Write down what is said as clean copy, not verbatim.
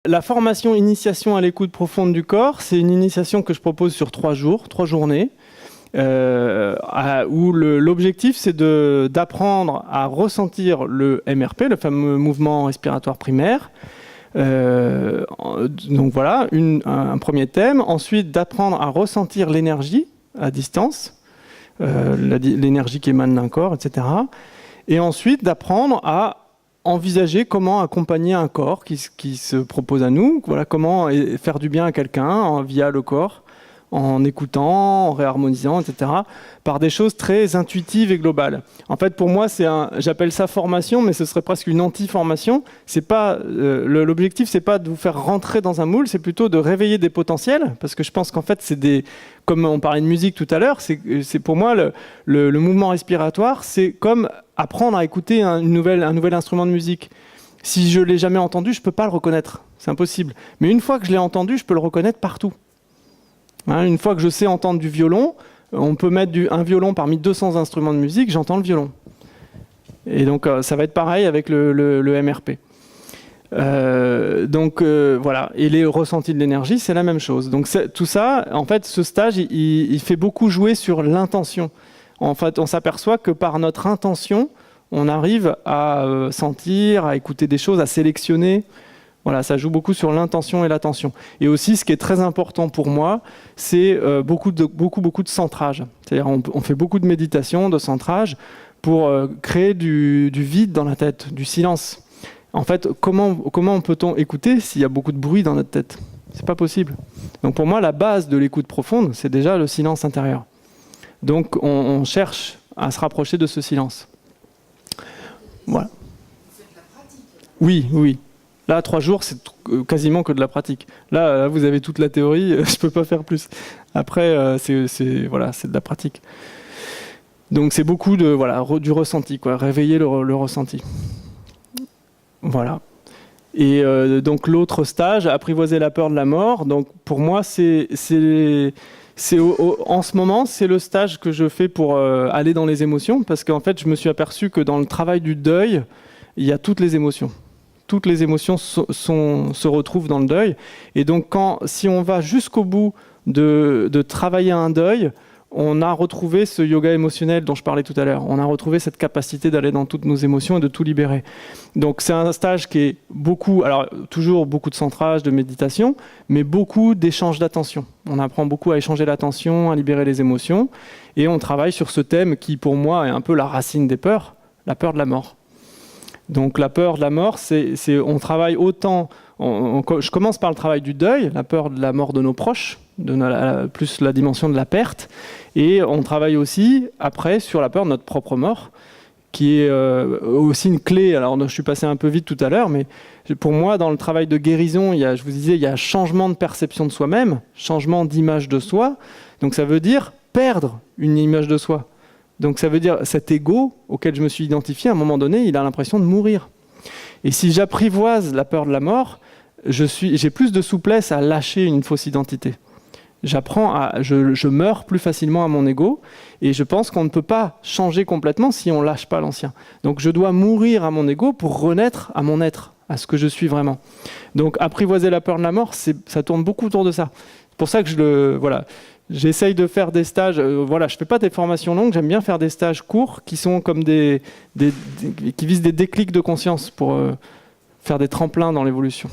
la formation initiation à l'écoute profonde du corps, c'est une initiation que je propose sur 3 jours, 3 journées, où l'objectif c'est d'apprendre à ressentir le MRP, le fameux mouvement respiratoire primaire. Donc voilà, un premier thème. Ensuite, d'apprendre à ressentir l'énergie à distance, l'énergie qui émane d'un corps, etc. Et ensuite, d'apprendre à envisager comment accompagner un corps qui se propose à nous, voilà, comment faire du bien à quelqu'un via le corps, en écoutant, en réharmonisant, etc., par des choses très intuitives et globales. En fait, pour moi, j'appelle ça formation, mais ce serait presque une anti-formation. C'est pas, l'objectif, c'est pas de vous faire rentrer dans un moule, c'est plutôt de réveiller des potentiels, parce que je pense qu'en fait, comme on parlait de musique tout à l'heure, c'est pour moi, le mouvement respiratoire, c'est comme apprendre à écouter un nouvel instrument de musique. Si je ne l'ai jamais entendu, je ne peux pas le reconnaître. C'est impossible. Mais une fois que je l'ai entendu, je peux le reconnaître partout. Une fois que je sais entendre du violon, on peut mettre un violon parmi 200 instruments de musique, j'entends le violon. Et donc, ça va être pareil avec le MRP. Voilà. Et les ressentis de l'énergie, c'est la même chose. Donc, tout ça, en fait, ce stage, il fait beaucoup jouer sur l'intention. En fait, on s'aperçoit que par notre intention, on arrive à sentir, à écouter des choses, à sélectionner. Voilà, ça joue beaucoup sur l'intention et l'attention. Et aussi, ce qui est très important pour moi, c'est beaucoup de centrage. C'est-à-dire, on fait beaucoup de méditation, de centrage, pour créer du vide dans la tête, du silence. En fait, comment peut-on écouter s'il y a beaucoup de bruit dans notre tête? C'est pas possible. Donc pour moi, la base de l'écoute profonde, c'est déjà le silence intérieur. Donc on cherche à se rapprocher de ce silence. Voilà. Oui. Là, 3 jours, c'est quasiment que de la pratique. Là, vous avez toute la théorie, je ne peux pas faire plus. Après, c'est de la pratique. Donc c'est beaucoup du ressenti, quoi, réveiller le ressenti. Voilà. Et donc l'autre stage, apprivoiser la peur de la mort. Donc pour moi, en ce moment, c'est le stage que je fais pour aller dans les émotions, parce qu'en fait, je me suis aperçu que dans le travail du deuil, il y a toutes les émotions. Toutes les émotions se retrouvent dans le deuil. Et donc, si on va jusqu'au bout de travailler un deuil, on a retrouvé ce yoga émotionnel dont je parlais tout à l'heure. On a retrouvé cette capacité d'aller dans toutes nos émotions et de tout libérer. Donc, c'est un stage qui est toujours beaucoup de centrage, de méditation, mais beaucoup d'échange d'attention. On apprend beaucoup à échanger l'attention, à libérer les émotions. Et on travaille sur ce thème qui, pour moi, est un peu la racine des peurs, la peur de la mort. Donc la peur de la mort, on travaille autant, je commence par le travail du deuil, la peur de la mort de nos proches, plus la dimension de la perte, et on travaille aussi après sur la peur de notre propre mort, qui est aussi une clé. Alors je suis passé un peu vite tout à l'heure, mais pour moi, dans le travail de guérison, je vous disais, il y a changement de perception de soi-même, changement d'image de soi, donc ça veut dire perdre une image de soi. Donc ça veut dire cet ego auquel je me suis identifié, à un moment donné, il a l'impression de mourir. Et si j'apprivoise la peur de la mort, j'ai plus de souplesse à lâcher une fausse identité. Je meurs plus facilement à mon ego, et je pense qu'on ne peut pas changer complètement si on ne lâche pas l'ancien. Donc je dois mourir à mon ego pour renaître à mon être, à ce que je suis vraiment. Donc apprivoiser la peur de la mort, ça tourne beaucoup autour de ça. C'est pour ça que j'essaye de faire des stages, je fais pas des formations longues, j'aime bien faire des stages courts qui sont comme qui visent des déclics de conscience pour faire des tremplins dans l'évolution.